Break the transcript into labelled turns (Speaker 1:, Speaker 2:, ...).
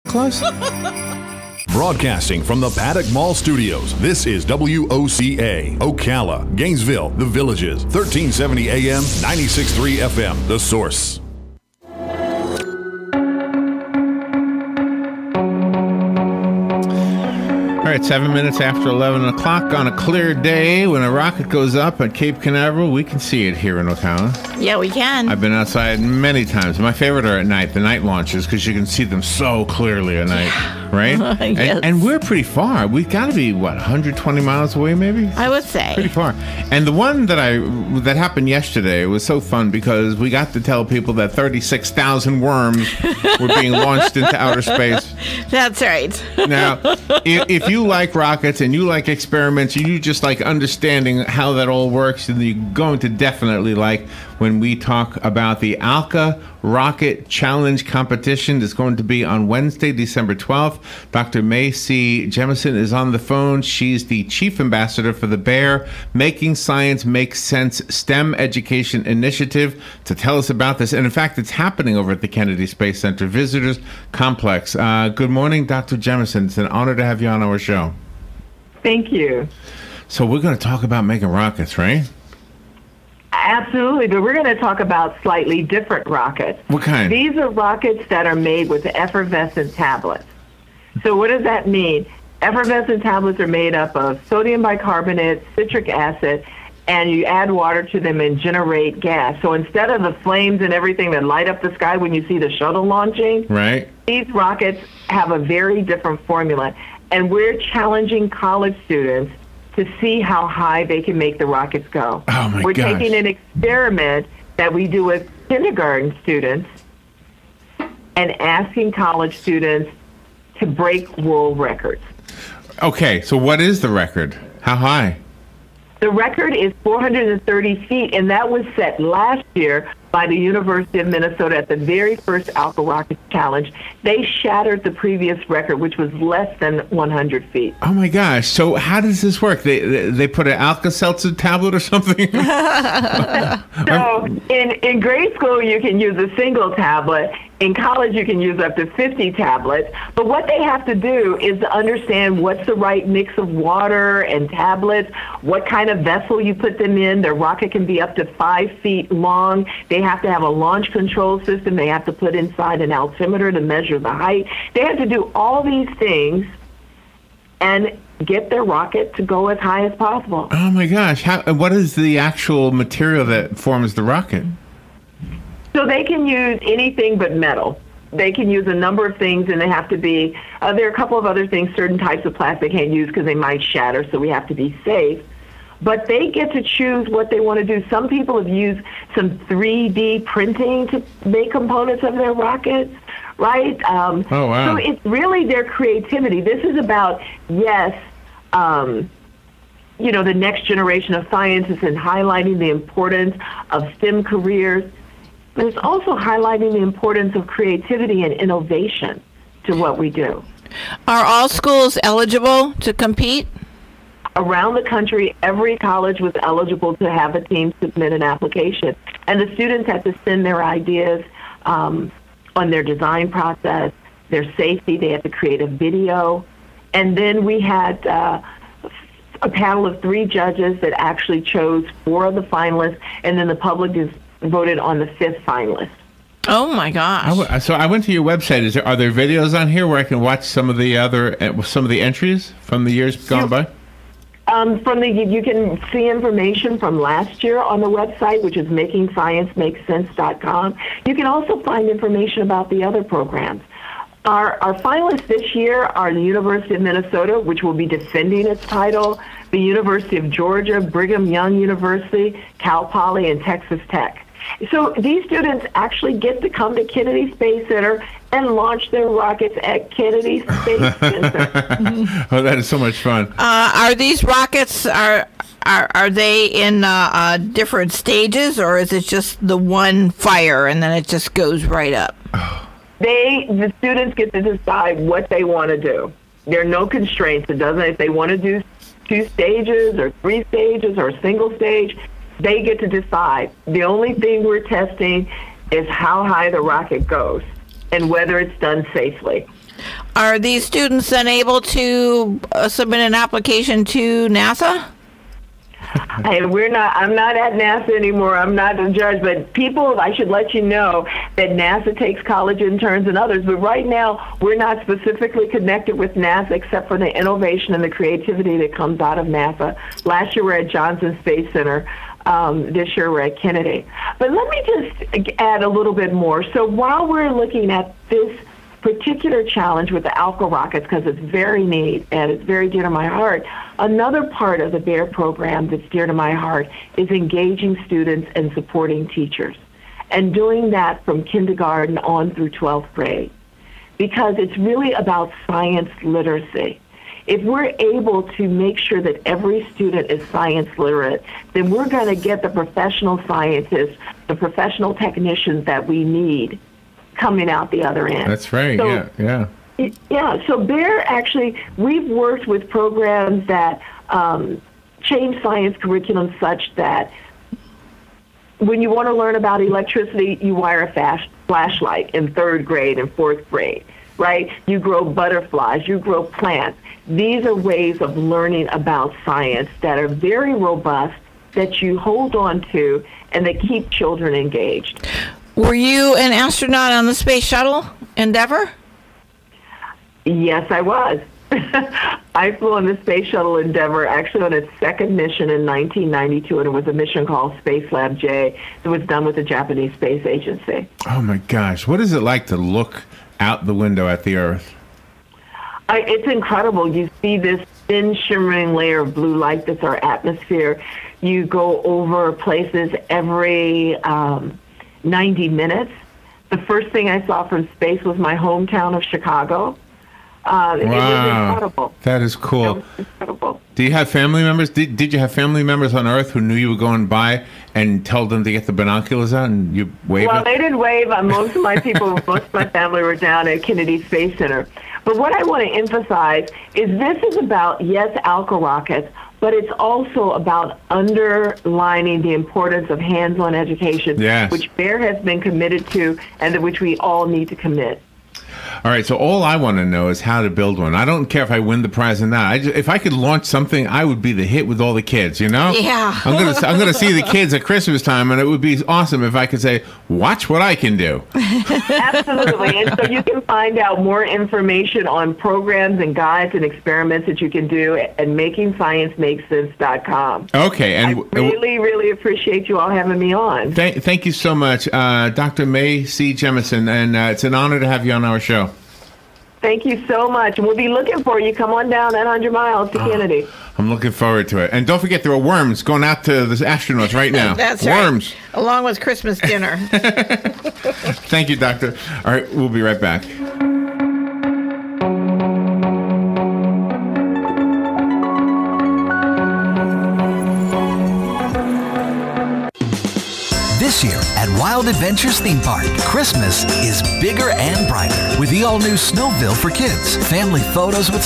Speaker 1: Close.
Speaker 2: Broadcasting from the Paddock Mall Studios, this is WOCA, Ocala, Gainesville, The Villages, 1370 AM, 96.3 FM, The Source.
Speaker 1: All right, 7 minutes after 11 o'clock on a clear day, when a rocket goes up at Cape Canaveral, we can see it here in Ocala.
Speaker 3: Yeah, we can.
Speaker 1: I've been outside many times. My favorite are at night, the night launches, because you can see them so clearly at night, right?
Speaker 3: Yes.
Speaker 1: And we're pretty far. We've got to be, 120 miles away, maybe?
Speaker 3: I would say.
Speaker 1: Pretty far. And the one that happened yesterday was so fun because we got to tell people that 36,000 worms were being launched into outer space.
Speaker 3: That's right.
Speaker 1: Now, if you like rockets and you like experiments and you just like understanding how that all works, then you're going to definitely like when we talk about the Alka Rocket Challenge competition. That's going to be on Wednesday, December 12th. Dr. Macy Jemison is on the phone. She's the chief ambassador for the BEAR Making Science Make Sense STEM Education Initiative to tell us about this. And in fact, it's happening over at the Kennedy Space Center Visitors Complex. Good morning, Dr. Jemison. It's an honor to have you on our show.
Speaker 4: Thank you.
Speaker 1: So we're going to talk about making rockets, right?
Speaker 4: Absolutely, but we're going to talk about slightly different rockets.
Speaker 1: What kind?
Speaker 4: These are rockets that are made with effervescent tablets. So what does that mean? Effervescent tablets are made up of sodium bicarbonate, citric acid, and you add water to them and generate gas. So instead of the flames and everything that light up the sky when you see the shuttle launching,
Speaker 1: right,
Speaker 4: these rockets have a very different formula. And we're challenging college students to see how high they can make the rockets go.
Speaker 1: Oh my
Speaker 4: We're
Speaker 1: gosh.
Speaker 4: taking an experiment that we do with kindergarten students and asking college students to break world records.
Speaker 1: Okay, so what is the record? How high?
Speaker 4: The record is 430 feet, and that was set last year by the University of Minnesota at the very first Alka Rocket Challenge. They shattered the previous record, which was less than 100 feet.
Speaker 1: Oh my gosh! So how does this work? They put an Alka-Seltzer tablet or something?
Speaker 4: So in grade school, you can use a single tablet. In college, you can use up to 50 tablets. But what they have to do is to understand what's the right mix of water and tablets, what kind of vessel you put them in. Their rocket can be up to 5 feet long. They have to have a launch control system. They have to put inside an altimeter to measure the height. They have to do all these things and get their rocket to go as high as possible.
Speaker 1: Oh my gosh! What is the actual material that forms the rocket?
Speaker 4: So they can use anything but metal. They can use a number of things, and they have to be, there are a couple of other things, certain types of plastic they can't use because they might shatter, so we have to be safe. But they get to choose what they want to do. Some people have used some 3D printing to make components of their rockets, right?
Speaker 1: Oh, wow.
Speaker 4: So it's really their creativity. This is about, yes, the next generation of scientists and highlighting the importance of STEM careers. But it's also highlighting the importance of creativity and innovation to what we do.
Speaker 3: Are all schools eligible to compete?
Speaker 4: Around the country, every college was eligible to have a team submit an application. And the students had to send their ideas on their design process, their safety. They had to create a video. And then we had a panel of 3 judges that actually chose 4 of the finalists, and then the public is voted on the 5th finalist.
Speaker 3: Oh my gosh!
Speaker 1: So I went to your website. Are there videos on here where I can watch some of the entries from the years gone by?
Speaker 4: You can see information from last year on the website, which is makingsciencemakessense.com. You can also find information about the other programs. Our finalists this year are the University of Minnesota, which will be defending its title, the University of Georgia, Brigham Young University, Cal Poly, and Texas Tech. So these students actually get to come to Kennedy Space Center and launch their rockets at Kennedy Space Center.
Speaker 1: Oh, that is so much fun.
Speaker 3: Are these rockets, are they in different stages, or is it just the one fire and then it just goes right up?
Speaker 4: The students get to decide what they want to do. There are no constraints. It doesn't, if they want to do 2 stages or 3 stages or a single stage, they get to decide. The only thing we're testing is how high the rocket goes and whether it's done safely.
Speaker 3: are these students then able to submit an application to NASA?
Speaker 4: Hey, I'm not at NASA anymore. I'm not a judge, but people, I should let you know that NASA takes college interns and others, but right now we're not specifically connected with NASA except for the innovation and the creativity that comes out of NASA. Last year we're at Johnson Space Center. This year we're at Kennedy. But let me just add a little bit more. So while we're looking at this particular challenge with the Alka rockets, because it's very neat and it's very dear to my heart, another part of the BEAR program that's dear to my heart is engaging students and supporting teachers, and doing that from kindergarten on through 12th grade, because it's really about science literacy. If we're able to make sure that every student is science literate, then we're going to get the professional scientists, the professional technicians that we need coming out the other end.
Speaker 1: That's right.
Speaker 4: So, yeah. So BEAR, actually, we've worked with programs that change science curriculum such that when you want to learn about electricity, you wire a flashlight in 3rd grade and 4th grade, right? You grow butterflies, you grow plants. These are ways of learning about science that are very robust, that you hold on to, and that keep children engaged.
Speaker 3: Were you an astronaut on the Space Shuttle Endeavour?
Speaker 4: Yes, I was. I flew on the Space Shuttle Endeavour actually on its second mission in 1992, and it was a mission called Space Lab J that was done with the Japanese Space Agency.
Speaker 1: Oh, my gosh. What is it like to look out the window at the Earth?
Speaker 4: It's incredible. You see this thin, shimmering layer of blue light that's our atmosphere. You go over places every 90 minutes. The first thing I saw from space was my hometown of Chicago.
Speaker 1: Wow.
Speaker 4: It was incredible.
Speaker 1: That is cool.
Speaker 4: That was incredible.
Speaker 1: Do you have family members? Did you have family members on Earth who knew you were going by and told them to get the binoculars out and you waved?
Speaker 4: Well, they didn't wave. Most of my family were down at Kennedy Space Center. But what I want to emphasize is this is about, yes, Alka rockets, but it's also about underlining the importance of hands-on education,
Speaker 1: yes,
Speaker 4: which BEAR has been committed to and to which we all need to commit.
Speaker 1: All right, so all I want to know is how to build one. I don't care if I win the prize or not. If I could launch something, I would be the hit with all the kids, you know?
Speaker 3: Yeah.
Speaker 1: I'm gonna see the kids at Christmas time, and it would be awesome if I could say, watch what I can do.
Speaker 4: Absolutely. And so you can find out more information on programs and guides and experiments that you can do at makingsciencemakesense.com.
Speaker 1: Okay. And
Speaker 4: I really, really appreciate you all having me on.
Speaker 1: Thank you so much, Dr. May C. Jemison, and it's an honor to have you on our show.
Speaker 4: Thank you so much. We'll be looking for you. Come on down that 100 miles to Kennedy.
Speaker 1: I'm looking forward to it. And don't forget, there are worms going out to the astronauts right now.
Speaker 3: That's
Speaker 1: worms.
Speaker 3: Right. Along with Christmas dinner.
Speaker 1: Thank you, Doctor. All right, we'll be right back.
Speaker 5: This year at Wild Adventures Theme Park, Christmas is bigger and brighter with the all-new Snowville for kids. Family photos with